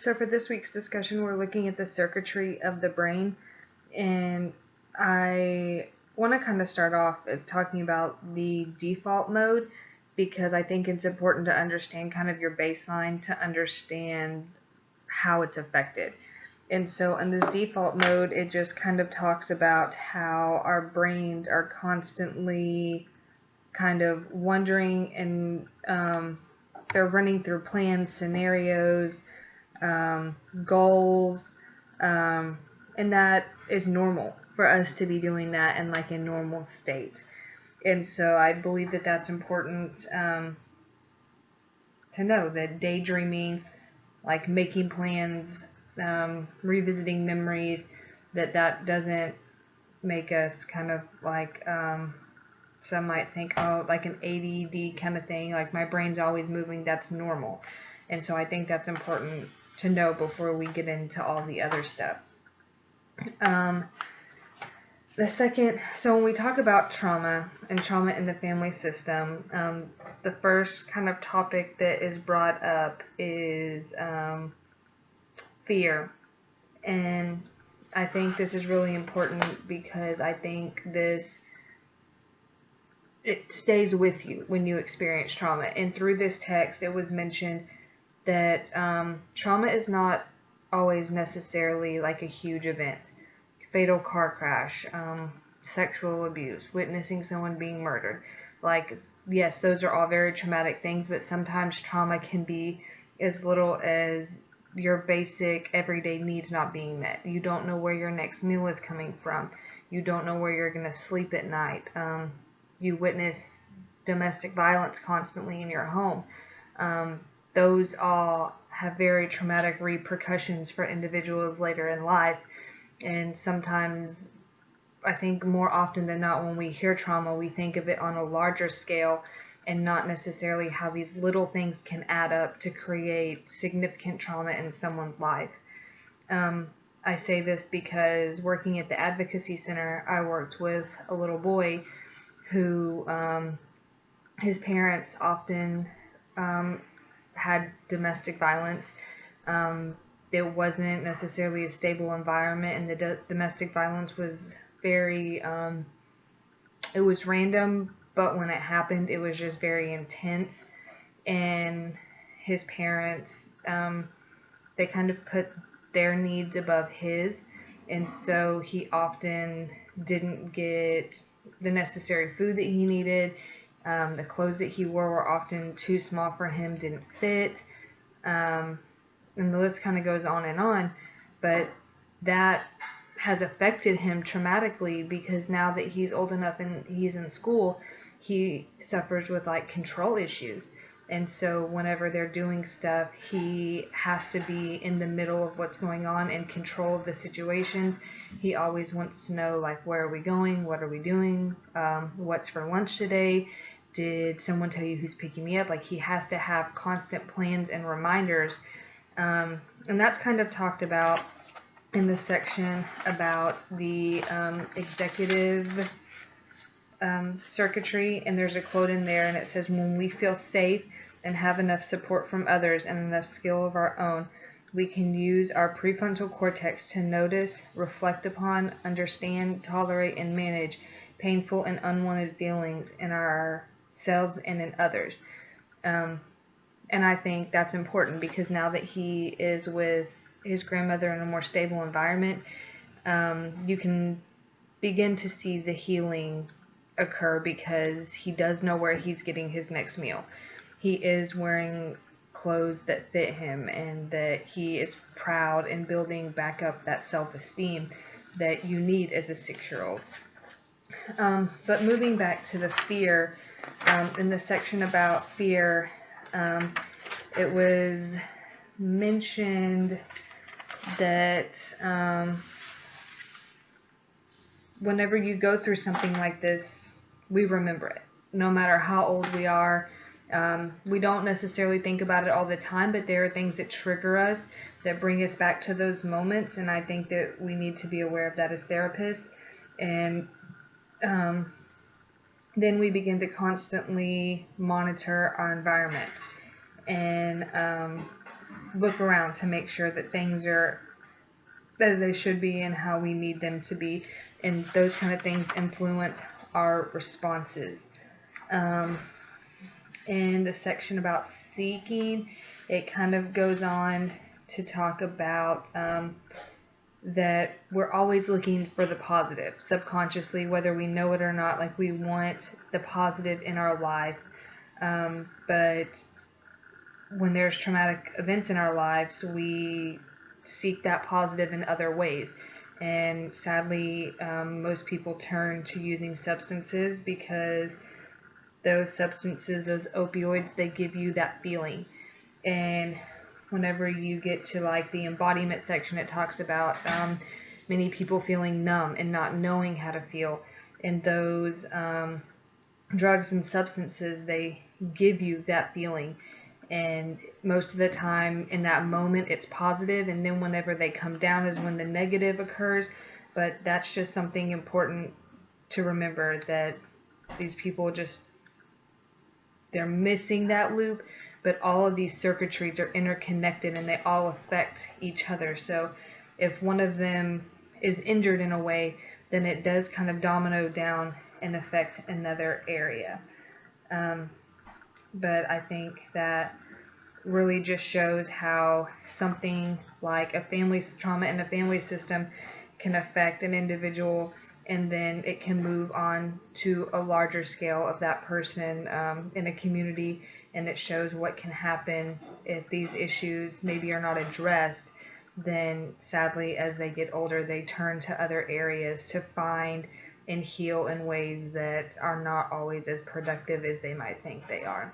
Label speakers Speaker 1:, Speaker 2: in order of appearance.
Speaker 1: So for this week's discussion, we're looking at the circuitry of the brain, and I want to kind of start off talking about the default mode because I think it's important to understand kind of your baseline to understand how it's affected. And so in this default mode, it just kind of talks about how our brains are constantly kind of wondering and they're running through plans, scenarios, goals, and that is normal for us to be doing that in like a normal state. And so I believe that that's important to know that daydreaming, like making plans, revisiting memories, that doesn't make us kind of like some might think, oh, like an ADD kind of thing, like my brain's always moving, that's normal. And so I think that's important to know before we get into all the other stuff. The second, so when we talk about trauma and trauma in the family system, the first kind of topic that is brought up is fear. And I think this is really important because I think it stays with you when you experience trauma. And through this text, it was mentioned that trauma is not always necessarily like a huge event. Fatal car crash, sexual abuse, witnessing someone being murdered. Like, yes, those are all very traumatic things, but sometimes trauma can be as little as your basic everyday needs not being met. You don't know where your next meal is coming from. You don't know where you're going to sleep at night. You witness domestic violence constantly in your home. Those all have very traumatic repercussions for individuals later in life. And sometimes, I think more often than not, when we hear trauma, we think of it on a larger scale and not necessarily how these little things can add up to create significant trauma in someone's life. I say this because working at the Advocacy Center, I worked with a little boy who his parents often had domestic violence. It wasn't necessarily a stable environment, and the domestic violence was very, it was random, but when it happened, it was just very intense. And his parents, they kind of put their needs above his, and so he often didn't get the necessary food that he needed. The clothes that he wore were often too small for him, didn't fit. And the list kind of goes on, but that has affected him traumatically because now that he's old enough and he's in school, he suffers with like control issues. And so whenever they're doing stuff, he has to be in the middle of what's going on and control of the situations. He always wants to know, like, where are we going? What are we doing? What's for lunch today? Did someone tell you who's picking me up? Like, he has to have constant plans and reminders. And that's kind of talked about in this section about the executive circuitry. And there's a quote in there, and it says, when we feel safe and have enough support from others and enough skill of our own, we can use our prefrontal cortex to notice, reflect upon, understand, tolerate, and manage painful and unwanted feelings in ourselves and in others. And I think that's important because now that he is with his grandmother in a more stable environment, you can begin to see the healing occur because he does know where he's getting his next meal. He is wearing clothes that fit him, and that he is proud and building back up that self-esteem that you need as a 6-year-old. But moving back to the fear, in the section about fear, it was mentioned that whenever you go through something like this, we remember it. No matter how old we are, we don't necessarily think about it all the time, but there are things that trigger us, that bring us back to those moments, and I think that we need to be aware of that as therapists. And then we begin to constantly monitor our environment. And look around to make sure that things are as they should be and how we need them to be, and those kind of things influence our responses. Um, in the section about seeking, it kind of goes on to talk about that we're always looking for the positive subconsciously, whether we know it or not. Like, we want the positive in our life, but when there's traumatic events in our lives, we seek that positive in other ways. And sadly, most people turn to using substances because those substances, those opioids, they give you that feeling. And whenever you get to like the embodiment section, it talks about many people feeling numb and not knowing how to feel. And those drugs and substances, they give you that feeling. And most of the time in that moment it's positive, and then whenever they come down is when the negative occurs. But that's just something important to remember, that these people just, they're missing that loop, but all of these circuitries are interconnected and they all affect each other. So if one of them is injured in a way, then it does kind of domino down and affect another area. But I think that really just shows how something like a family trauma in a family system can affect an individual, and then it can move on to a larger scale of that person in a community. And it shows what can happen if these issues maybe are not addressed. Then sadly, as they get older, they turn to other areas to find and heal in ways that are not always as productive as they might think they are.